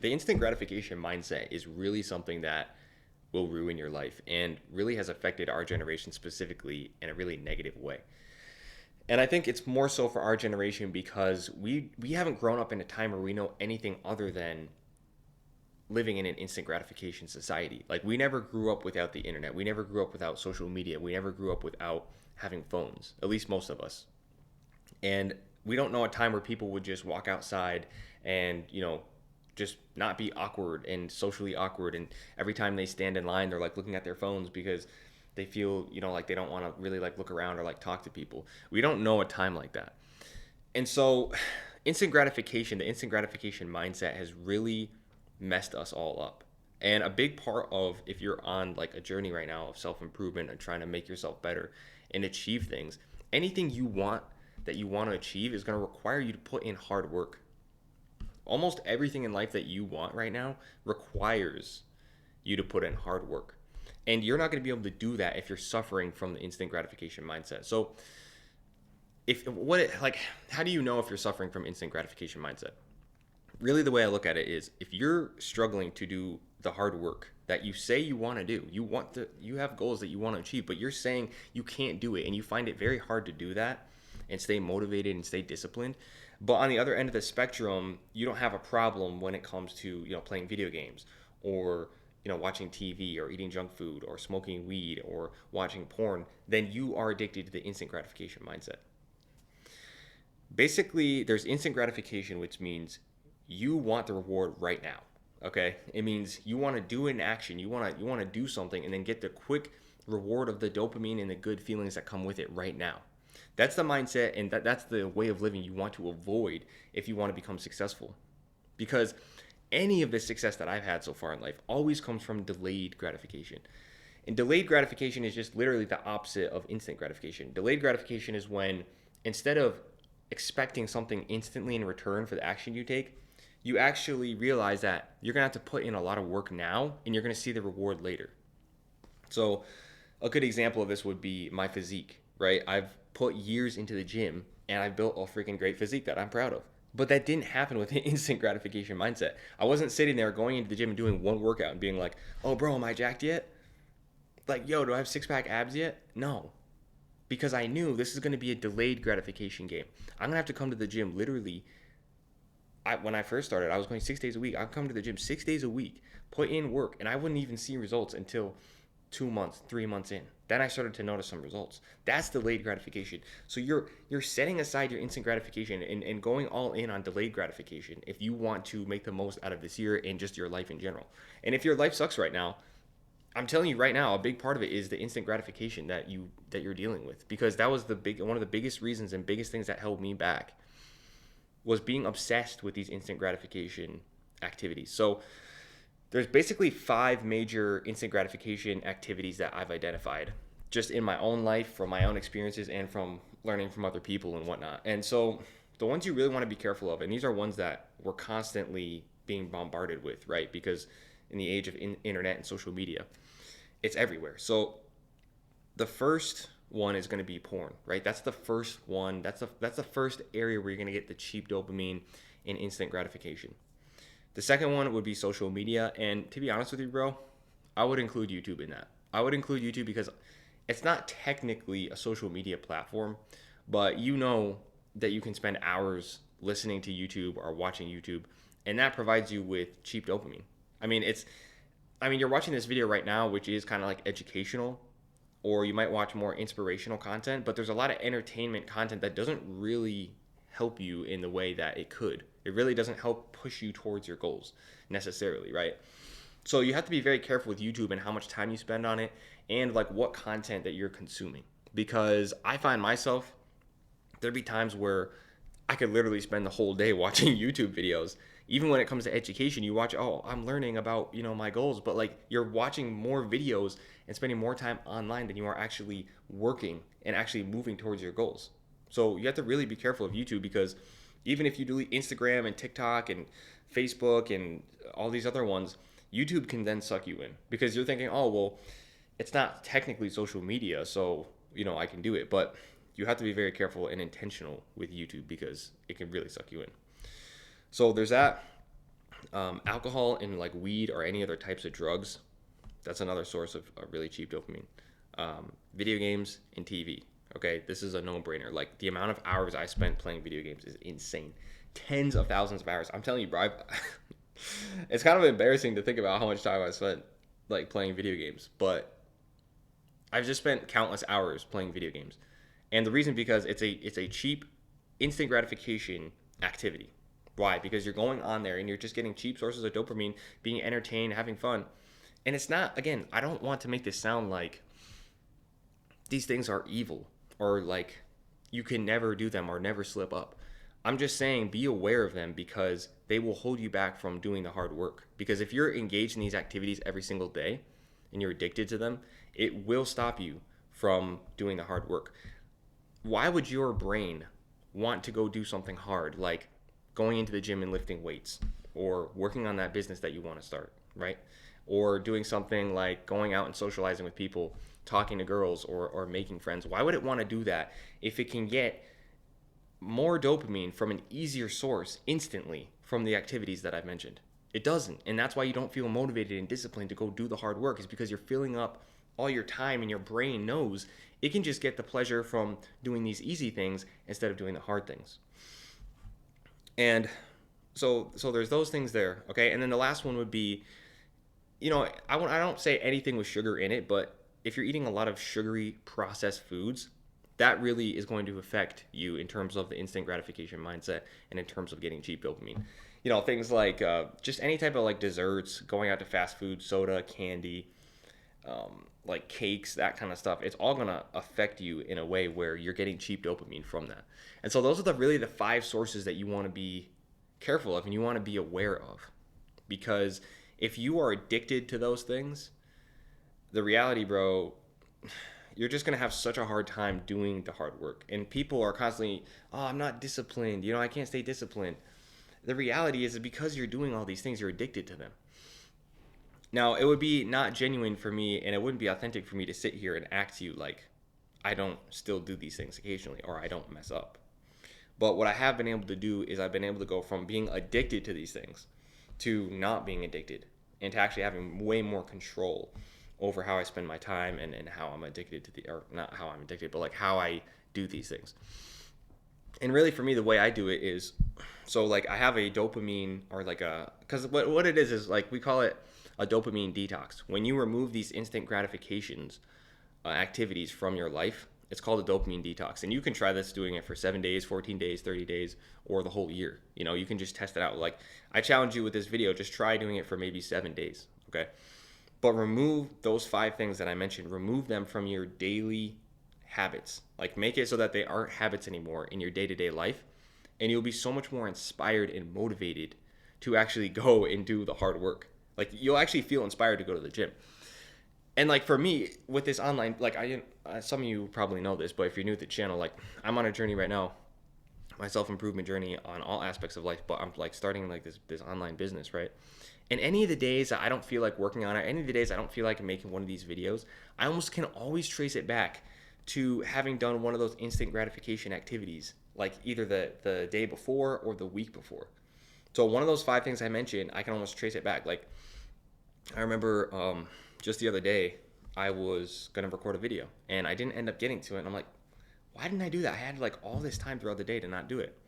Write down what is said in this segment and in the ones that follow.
The instant gratification mindset is really something that will ruin your life and really has affected our generation specifically in a really negative way. And I think it's more so for our generation because we haven't grown up in a time where we know anything other than living in an instant gratification society. Like we never grew up without the internet. We never grew up without social media. We never grew up without having phones, at least most of us. And we don't know a time where people would just walk outside and, just not be awkward and socially awkward. And every time they stand in line, they're like looking at their phones because they feel, like they don't want to really like look around or like talk to people. We don't know a time like that. And so the instant gratification mindset has really messed us all up. And a big part of if you're on like a journey right now of self-improvement and trying to make yourself better and achieve things, anything you want to achieve is going to require you to put in hard work. Almost everything in life that you want right now requires you to put in hard work. And you're not going to be able to do that if you're suffering from the instant gratification mindset. So, how do you know if you're suffering from instant gratification mindset? Really, the way I look at it is if you're struggling to do the hard work that you say you want to do, you have goals that you want to achieve, but you're saying you can't do it and you find it very hard to do that and stay motivated and stay disciplined. But on the other end of the spectrum, you don't have a problem when it comes to, playing video games or, watching TV or eating junk food or smoking weed or watching porn, then you are addicted to the instant gratification mindset. Basically, there's instant gratification, which means you want the reward right now. Okay? It means you want to do an action, you want to do something and then get the quick reward of the dopamine and the good feelings that come with it right now. That's the mindset and that's the way of living you want to avoid if you want to become successful. Because any of the success that I've had so far in life always comes from delayed gratification. And delayed gratification is just literally the opposite of instant gratification. Delayed gratification is when instead of expecting something instantly in return for the action you take, you actually realize that you're going to have to put in a lot of work now and you're going to see the reward later. So, a good example of this would be my physique, right? I've put years into the gym and I've built a freaking great physique that I'm proud of. But that didn't happen with an instant gratification mindset. I wasn't sitting there going into the gym and doing one workout and being like, oh, bro, am I jacked yet? Like, yo, do I have six pack abs yet? No. Because I knew this is going to be a delayed gratification game. I'm going to have to come to the gym literally. When I first started, I was going 6 days a week. I'd come to the gym 6 days a week, put in work, and I wouldn't even see results until 2 months, 3 months in. Then I started to notice some results. That's delayed gratification. So you're setting aside your instant gratification and going all in on delayed gratification if you want to make the most out of this year and just your life in general. And if your life sucks right now, I'm telling you right now, a big part of it is the instant gratification that you're dealing with, because that was one of the biggest reasons and biggest things that held me back was being obsessed with these instant gratification activities. So there's basically 5 major instant gratification activities that I've identified just in my own life, from my own experiences, and from learning from other people and whatnot. And so the ones you really want to be careful of, and these are ones that we're constantly being bombarded with, right? Because in the age of internet and social media, it's everywhere. So the first one is going to be porn, right? That's the first one. That's the first area where you're going to get the cheap dopamine and instant gratification. The second one would be social media, and to be honest with you, bro, I would include YouTube in that. I would include YouTube because it's not technically a social media platform, but you know that you can spend hours listening to YouTube or watching YouTube, and that provides you with cheap dopamine. You're watching this video right now, which is kind of like educational, or you might watch more inspirational content, but there's a lot of entertainment content that doesn't really help you in the way that it could. It really doesn't help push you towards your goals necessarily, right? So you have to be very careful with YouTube and how much time you spend on it and like what content that you're consuming. Because I find myself, there'd be times where I could literally spend the whole day watching YouTube videos. Even when it comes to education, you watch, oh, I'm learning about, my goals, but like you're watching more videos and spending more time online than you are actually working and actually moving towards your goals. So you have to really be careful of YouTube, because even if you delete Instagram and TikTok and Facebook and all these other ones, YouTube can then suck you in, because you're thinking, oh, well, it's not technically social media, so, I can do it. But you have to be very careful and intentional with YouTube because it can really suck you in. So there's that. Alcohol and like weed or any other types of drugs, that's another source of really cheap dopamine. Video games and TV. Okay, this is a no-brainer. Like the amount of hours I spent playing video games is insane. Tens of thousands of hours. I'm telling you, bro. It's kind of embarrassing to think about how much time I spent like playing video games, but I've just spent countless hours playing video games, and the reason because it's a cheap, instant gratification activity. Why? Because you're going on there and you're just getting cheap sources of dopamine, being entertained, having fun, and it's not. Again, I don't want to make this sound like these things are evil or like you can never do them or never slip up. I'm just saying be aware of them because they will hold you back from doing the hard work. Because if you're engaged in these activities every single day and you're addicted to them, it will stop you from doing the hard work. Why would your brain want to go do something hard like going into the gym and lifting weights or working on that business that you want to start, right? Or doing something like going out and socializing with people, talking to girls, or making friends? Why would it want to do that if it can get more dopamine from an easier source instantly from the activities that I've mentioned? It doesn't. And that's why you don't feel motivated and disciplined to go do the hard work, is because you're filling up all your time and your brain knows it can just get the pleasure from doing these easy things instead of doing the hard things. And so there's those things there, okay? And then the last one would be, I don't say anything with sugar in it, but if you're eating a lot of sugary processed foods, that really is going to affect you in terms of the instant gratification mindset and in terms of getting cheap dopamine. Things like just any type of like desserts, going out to fast food, soda, candy, like cakes, that kind of stuff. It's all going to affect you in a way where you're getting cheap dopamine from that. And so those are really the 5 sources that you want to be careful of and you want to be aware of. Because if you are addicted to those things, the reality, bro, you're just going to have such a hard time doing the hard work. And people are constantly, oh, I'm not disciplined. I can't stay disciplined. The reality is that because you're doing all these things, you're addicted to them. Now, it would be not genuine for me and it wouldn't be authentic for me to sit here and act to you like I don't still do these things occasionally or I don't mess up. But what I have been able to do is I've been able to go from being addicted to these things to not being addicted and to actually having way more control over how I spend my time and how I'm addicted to or not how I'm addicted, but like how I do these things. And really for me, the way I do it is, so like I have a dopamine or like because what it is like we call it a dopamine detox. When you remove these instant gratifications activities from your life, it's called a dopamine detox. And you can try this doing it for 7 days, 14 days, 30 days, or the whole year. You can just test it out. Like I challenge you with this video, just try doing it for maybe 7 days, okay? But remove those 5 things that I mentioned. Remove them from your daily habits. Like make it so that they aren't habits anymore in your day-to-day life. And you'll be so much more inspired and motivated to actually go and do the hard work. Like you'll actually feel inspired to go to the gym. And like for me with this online, like some of you probably know this, but if you're new to the channel, like I'm on a journey right now, my self-improvement journey on all aspects of life, but I'm like starting like this online business, right? And any of the days that I don't feel like working on it, any of the days I don't feel like making one of these videos, I almost can always trace it back to having done one of those instant gratification activities, like either the day before or the week before. So one of those 5 things I mentioned, I can almost trace it back. Like I remember just the other day, I was going to record a video and I didn't end up getting to it. And I'm like, why didn't I do that? I had like all this time throughout the day to not do it.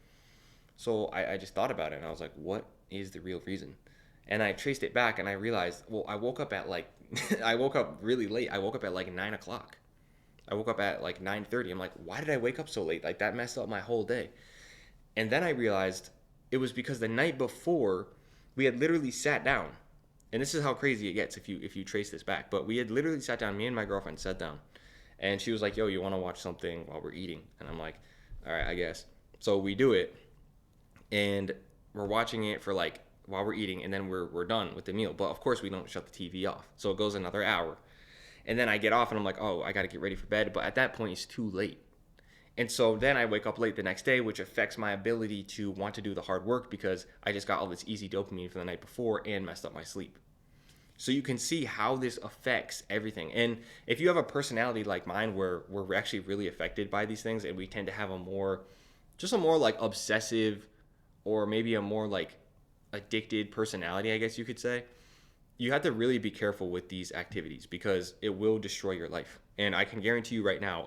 So I just thought about it and I was like, what is the real reason? And I traced it back and I realized, well, I woke up at like, I woke up really late. I woke up at like 9 o'clock. I woke up at like 9:30. I'm like, why did I wake up so late? Like that messed up my whole day. And then I realized it was because the night before we had literally sat down. And this is how crazy it gets if you trace this back. But we had literally sat down, me and my girlfriend sat down. And she was like, yo, you want to watch something while we're eating? And I'm like, all right, I guess. So we do it. And we're watching it for like while we're eating. And then we're done with the meal. But of course, we don't shut the TV off. So it goes another hour. And then I get off and I'm like, oh, I got to get ready for bed. But at that point, it's too late. And so then I wake up late the next day, which affects my ability to want to do the hard work because I just got all this easy dopamine from the night before and messed up my sleep. So you can see how this affects everything. And if you have a personality like mine where we're actually really affected by these things and we tend to have a more like obsessive or maybe a more like addicted personality, I guess you could say, you have to really be careful with these activities because it will destroy your life. And I can guarantee you right now,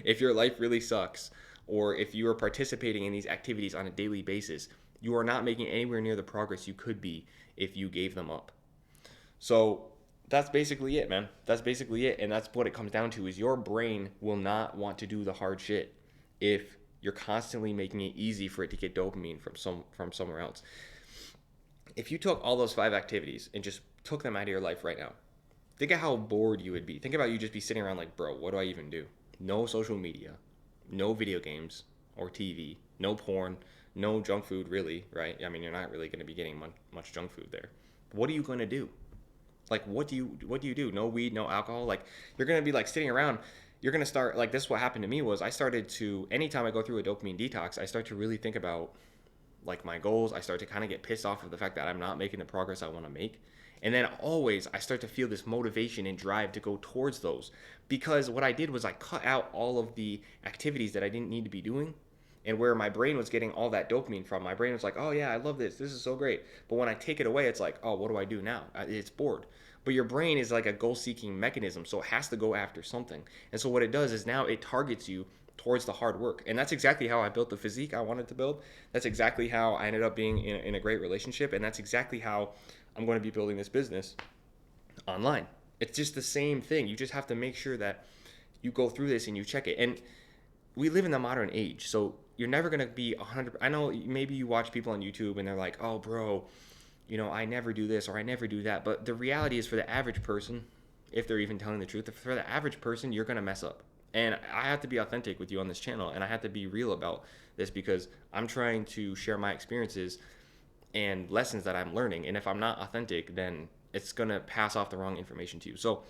if your life really sucks, or if you are participating in these activities on a daily basis, you are not making anywhere near the progress you could be if you gave them up. So that's basically it, man. That's basically it. And that's what it comes down to is your brain will not want to do the hard shit if you're constantly making it easy for it to get dopamine from somewhere else. If you took all those 5 activities and just took them out of your life right now, think of how bored you would be. Think about you just be sitting around like, bro, what do I even do? No social media, no video games or TV, no porn, no junk food, really, right? I mean, you're not really going to be getting much junk food there. What are you going to do? Like, what do you do? No weed, no alcohol. Like, you're going to be like sitting around. You're going to start, like, this is what happened to me was I started to, anytime I go through a dopamine detox, I start to really think about like my goals. I start to kind of get pissed off of the fact that I'm not making the progress I want to make. And then always I start to feel this motivation and drive to go towards those, because what I did was I cut out all of the activities that I didn't need to be doing, and where my brain was getting all that dopamine from. My brain was like, oh yeah, I love this. This is so great. But when I take it away, it's like, oh, what do I do now? It's bored. But your brain is like a goal-seeking mechanism, so it has to go after something. And so what it does is now it targets you towards the hard work. And that's exactly how I built the physique I wanted to build. That's exactly how I ended up being in a great relationship. And that's exactly how I'm going to be building this business online. It's just the same thing. You just have to make sure that you go through this and you check it. And we live in the modern age, so you're never going to be 100%. I know maybe you watch people on YouTube and they're like, oh, bro, you know, I never do this or I never do that. But the reality is, for the average person, if they're even telling the truth, for the average person, you're going to mess up. And I have to be authentic with you on this channel, and I have to be real about this because I'm trying to share my experiences and lessons that I'm learning. And if I'm not authentic, then it's going to pass off the wrong information to you. So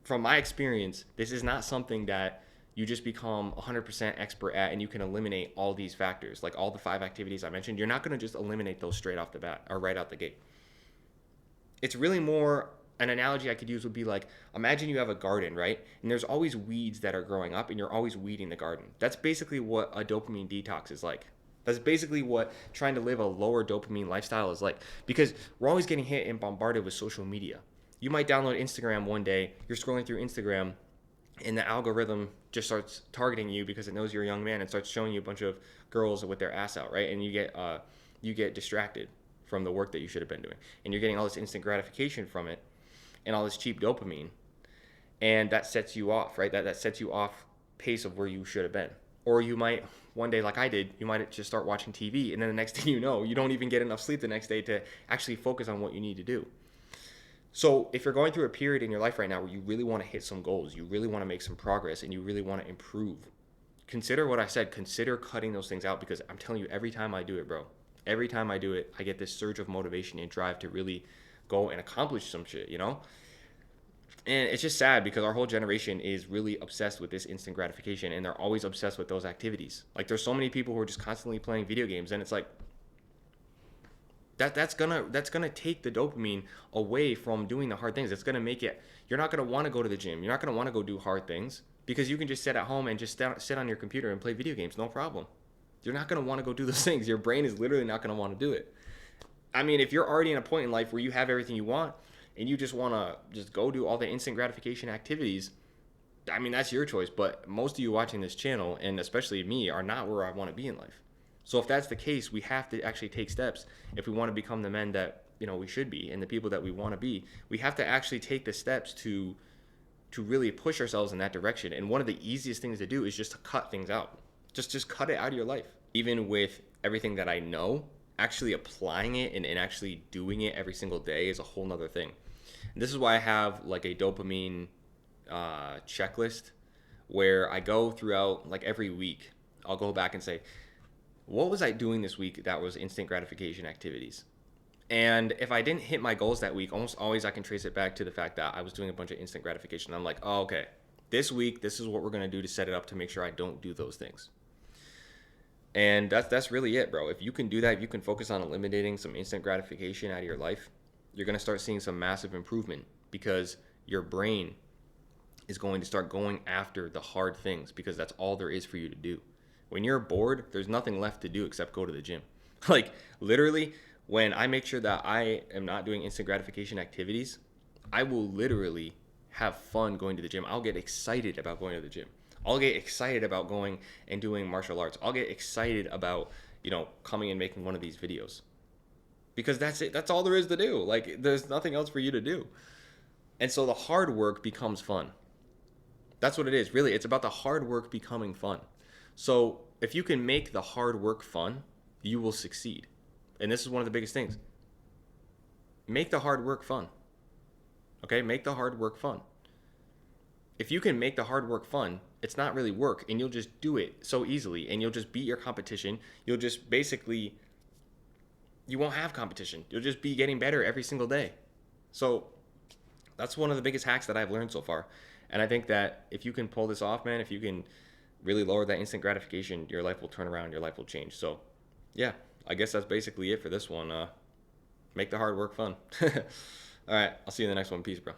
from my experience, this is not something that you just become 100% expert at and you can eliminate all these factors, like all the 5 activities I mentioned. You're not going to just eliminate those straight off the bat or right out the gate. It's really more, an analogy I could use would be like, imagine you have a garden, right? And there's always weeds that are growing up and you're always weeding the garden. That's basically what a dopamine detox is like. That's basically what trying to live a lower dopamine lifestyle is like, because we're always getting hit and bombarded with social media. You might download Instagram one day, you're scrolling through Instagram, and the algorithm just starts targeting you because it knows you're a young man and starts showing you a bunch of girls with their ass out, right? And you get distracted from the work that you should have been doing, and you're getting all this instant gratification from it and all this cheap dopamine, and that sets you off, right? That sets you off pace of where you should have been. Or you might, one day like I did, you might just start watching TV, and then the next thing you know, you don't even get enough sleep the next day to actually focus on what you need to do. So if you're going through a period in your life right now where you really want to hit some goals, you really want to make some progress, and you really want to improve, consider what I said. Consider cutting those things out, because I'm telling you, every time I do it, bro, every time I do it, I get this surge of motivation and drive to really go and accomplish some shit, you know? And it's just sad because our whole generation is really obsessed with this instant gratification, and they're always obsessed with those activities. Like, there's so many people who are just constantly playing video games, and it's like, that's gonna take the dopamine away from doing the hard things. It's gonna make it, you're not gonna want to go to the gym. You're not gonna want to go do hard things because you can just sit at home and just sit on your computer and play video games, no problem. You're not gonna want to go do those things. Your brain is literally not gonna want to do it. I mean, if you're already in a point in life where you have everything you want and you just want to just go do all the instant gratification activities, I mean, that's your choice. But most of you watching this channel, and especially me, are not where I want to be in life. So if that's the case, we have to actually take steps. If we want to become the men that, you know, we should be, and the people that we want to be, we have to actually take the steps to really push ourselves in that direction. And one of the easiest things to do is just to cut things out. Just cut it out of your life. Even with everything that I know, actually applying it and actually doing it every single day is a whole nother thing. And this is why I have like a dopamine checklist where I go throughout, like every week, I'll go back and say, what was I doing this week that was instant gratification activities? And if I didn't hit my goals that week, almost always I can trace it back to the fact that I was doing a bunch of instant gratification. I'm like, oh, okay, this week, this is what we're going to do to set it up to make sure I don't do those things. And that's really it, bro. If you can do that, if you can focus on eliminating some instant gratification out of your life, you're going to start seeing some massive improvement, because your brain is going to start going after the hard things, because that's all there is for you to do. When you're bored, there's nothing left to do except go to the gym. Like, literally, when I make sure that I am not doing instant gratification activities, I will literally have fun going to the gym. I'll get excited about going to the gym. I'll get excited about going and doing martial arts. I'll get excited about, coming and making one of these videos. Because that's it. That's all there is to do. Like, there's nothing else for you to do. And so the hard work becomes fun. That's what it is. Really, it's about the hard work becoming fun. So if you can make the hard work fun, you will succeed. And this is one of the biggest things. Make the hard work fun. Okay? Make the hard work fun. If you can make the hard work fun, it's not really work, and you'll just do it so easily, and you'll just beat your competition. You'll just basically, you won't have competition. You'll just be getting better every single day. So that's one of the biggest hacks that I've learned so far. And I think that if you can pull this off, man, if you can really lower that instant gratification, your life will turn around, your life will change. So yeah, I guess that's basically it for this one. Make the hard work fun. All right, I'll see you in the next one. Peace, bro.